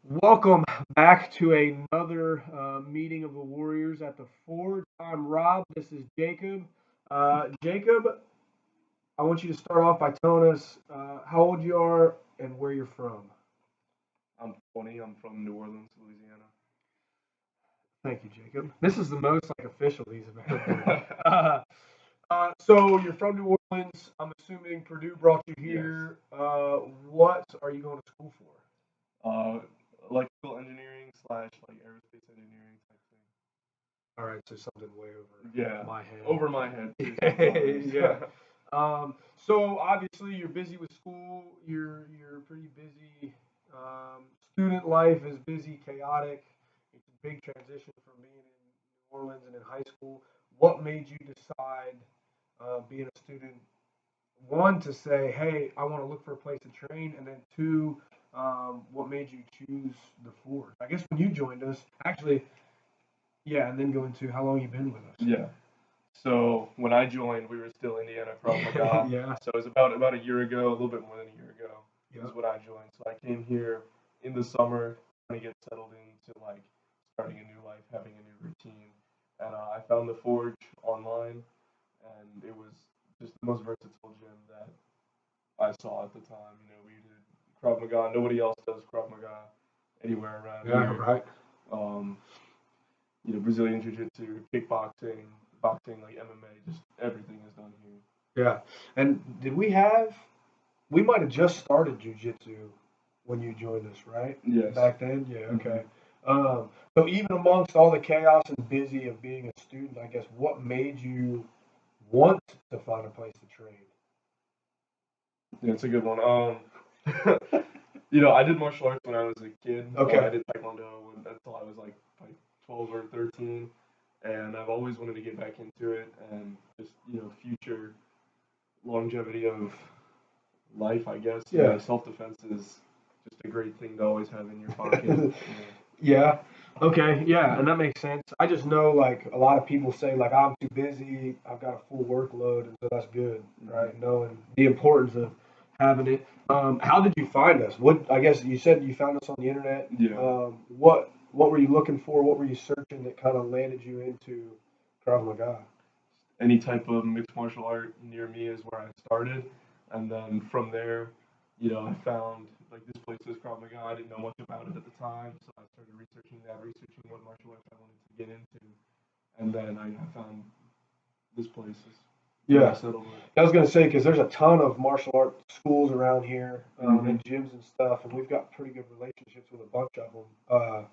Welcome back to another meeting of the Warriors at the Forge. I'm Rob. This is Jacob. Jacob, I want you to start off by telling us how old you are and where you're from. I'm 20. I'm from New Orleans, Louisiana. Thank you, Jacob. This is the most official these have ever been. So you're from New Orleans. I'm assuming Purdue brought you Yes. here. What are you going to school for? Electrical engineering slash like aerospace engineering type thing. All right, so something way over Yeah, my head. over my head. Too, sometimes. Yeah. So obviously you're busy with school. You're pretty busy. Student life is busy, chaotic. It's a big transition from being in New Orleans and in high school. What made you decide, being a student, one to say, "Hey, I want to look for a place to train," and then two, what made you choose the Ford? I guess when you joined us, actually, yeah, and then go into how long you've been with us. Yeah. So when I joined, we were still Indiana Krav Maga. Yeah. So it was about a year ago, a little bit more than a year ago. Yep. Is when I joined. So I came here in the summer trying to get settled into like starting a new life, having a new routine, and I found the Forge online, and it was just the most versatile gym that I saw at the time. We did Krav Maga. Nobody else does Krav Maga anywhere around Yeah, here. right. Um, Brazilian Jiu Jitsu, kickboxing, boxing, like MMA, just everything is done here. Yeah. And we might have just started jujitsu when you joined us, right? Yes. Back then? Yeah, okay. So even amongst all the chaos and busy of being a student, I guess what made you want to find a place to train? Yeah, it's a good one. I did martial arts when I was a kid. Okay. I did taekwondo until I was like 12 or 13, and I've always wanted to get back into it, and just future longevity of life, I guess. Yeah. Self-defense is just a great thing to always have in your pocket. Yeah. Okay. Yeah, and that makes sense. I just know like a lot of people say like I'm too busy, I've got a full workload, and so that's good, right? Knowing the importance of having it. How did you find us? What I guess you said you found us on the internet. Yeah. What were you looking for? What were you searching that kind of landed you into Krav Maga? Any type of mixed martial art near me is where I started, and then from there, I found like this place is Krav Maga. I didn't know much about it at the time, so I started researching that, researching what martial arts I wanted to get into, and then I found this place. Yeah. I settled with. I was gonna say because there's a ton of martial art schools around here and gyms and stuff, and we've got pretty good relationships with a bunch of them.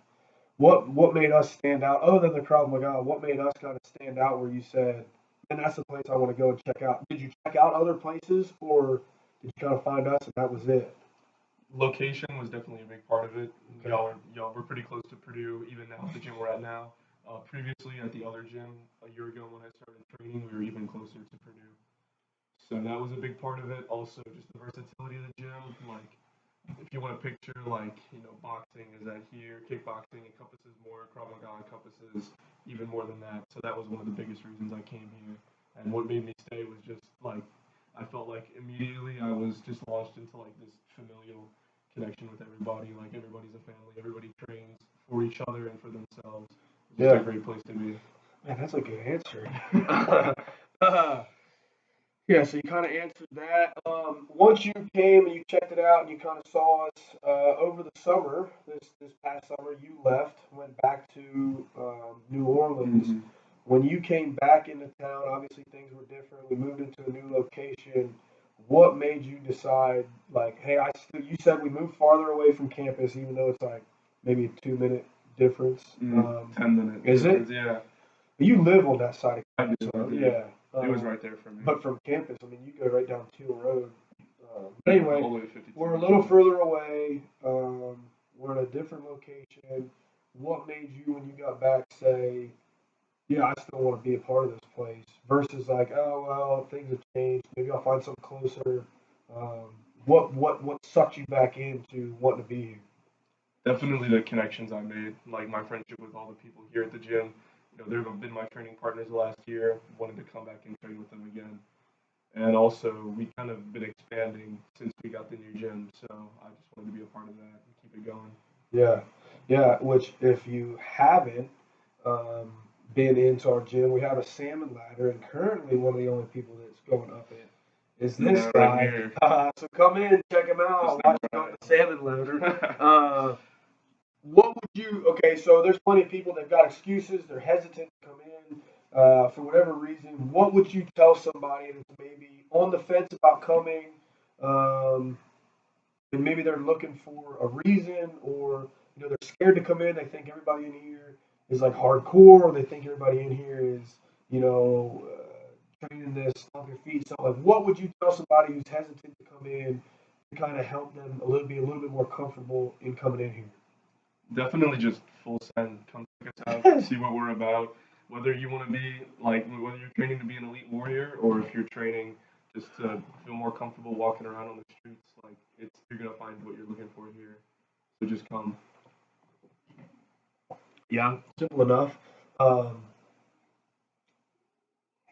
What made us stand out other than the Krav Maga? What made us kind of stand out where you said, "Man, that's the place I want to go and check out"? Did you check out other places, or did you kind of find us and that was it? Location was definitely a big part of it. Okay. Y'all were pretty close to Purdue, even now at the gym we're at now. Previously at the other gym a year ago when I started training, we were even closer to Purdue. So that was a big part of it. Also, just the versatility of the gym. Like, if you want to picture, like, boxing is at here, kickboxing encompasses more, Krav Maga encompasses even more than that. So that was one of the biggest reasons I came here. And what made me stay was just like, I felt like immediately I was just launched into like this familial connection with everybody. Like, everybody's a family, everybody trains for each other and for themselves. It's just a great place to be. Man, that's a good answer. uh, Yeah, so you kind of answered that. Once you came and you checked it out and you kind of saw us over the summer, this past summer, you left, went back to New Orleans. When you came back into town, obviously things were different. We moved into a new location. What made you decide, like, hey, you said we moved farther away from campus, even though it's like maybe a 2 minute difference. 10 minute. Is it? Yeah. You live on that side of I do. campus, so yeah. It was right there for me. But from campus, I mean, you go right down Teal Road. But anyway, all the way to 52. we're a little further away. We're in a different location. What made you, when you got back, say, "Yeah, I still want to be a part of this place," versus like, "Oh well, things have changed. Maybe I'll find something closer." What sucked you back into wanting to be here? Definitely the connections I made, like my friendship with all the people here at the gym. They've been my training partners the last year. Wanted to come back and train with them again. And also, we kind of been expanding since we got the new gym, so I just wanted to be a part of that and keep it going. Yeah, yeah. Which, if you haven't um, been into our gym, we have a salmon ladder, and currently one of the only people that's going up it is this Yeah, right guy. here. So come in, check him Just out, like watch him go up right. the salmon ladder. What would you? Okay, so there's plenty of people that got excuses. They're hesitant to come in for whatever reason. What would you tell somebody that's maybe on the fence about coming? Um, and maybe they're looking for a reason, or they're scared to come in. They think everybody in here is like hardcore, or they think everybody in here is training this stomp your feet. So like, what would you tell somebody who's hesitant to come in to kind of help them be a little bit more comfortable in coming in here? Definitely just full send. Come check us out. See what we're about. Whether you want to be like, whether you're training to be an elite warrior, or if you're training just to feel more comfortable walking around on the streets, like you're gonna find what you're looking for here. So just come. Yeah, simple enough. Um,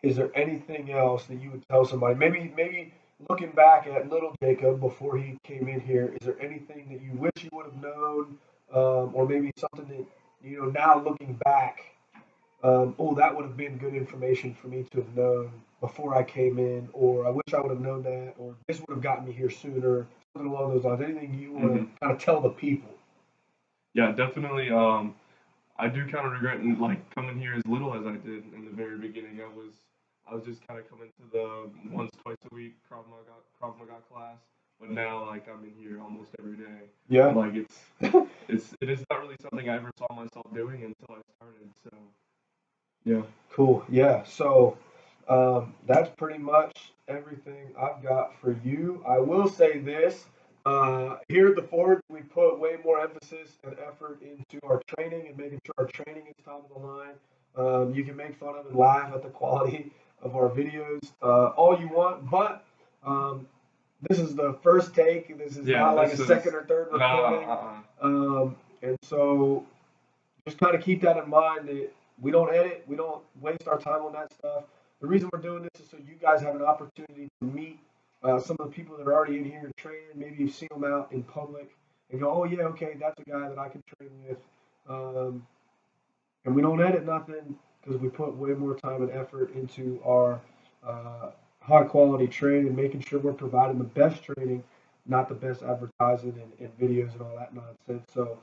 is there anything else that you would tell somebody? Maybe looking back at little Jacob before he came in here, is there anything that you wish you would have known, or maybe something that now looking back, oh, that would have been good information for me to have known before I came in, or I wish I would have known that, or this would have gotten me here sooner, something along those lines. Anything you want to Hmm. kind of tell the people? Yeah, definitely. I do kind of regret like coming here as little as I did in the very beginning. I was just kind of coming to the once twice a week Krav Maga class, but now like I'm in here almost every day. Yeah. And like it is not really something I ever saw myself doing until I started. So yeah, Cool. Yeah. So that's pretty much everything I've got for you. I will say this. Here at the Forge, we put way more emphasis and effort into our training and making sure our training is top of the line. You can make fun of and laugh at the quality of our videos all you want, but this is the first take. This is yeah, not like a this is second or third no, recording. And so just kind of keep that in mind that we don't edit, we don't waste our time on that stuff. The reason we're doing this is so you guys have an opportunity to meet some of the people that are already in here training. Maybe you've seen them out in public and go, oh yeah, okay, that's a guy that I can train with. Um, and we don't edit nothing because we put way more time and effort into our uh, high quality training, making sure we're providing the best training, not the best advertising and videos and all that nonsense. So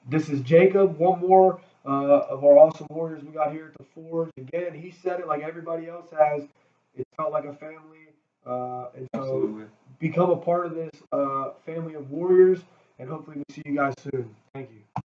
this is Jacob. One more of our awesome warriors we got here at the Forge. Again, he said it like everybody else has. It felt like a family, and so absolutely. become a part of this family of warriors. And hopefully we see you guys soon. Thank you.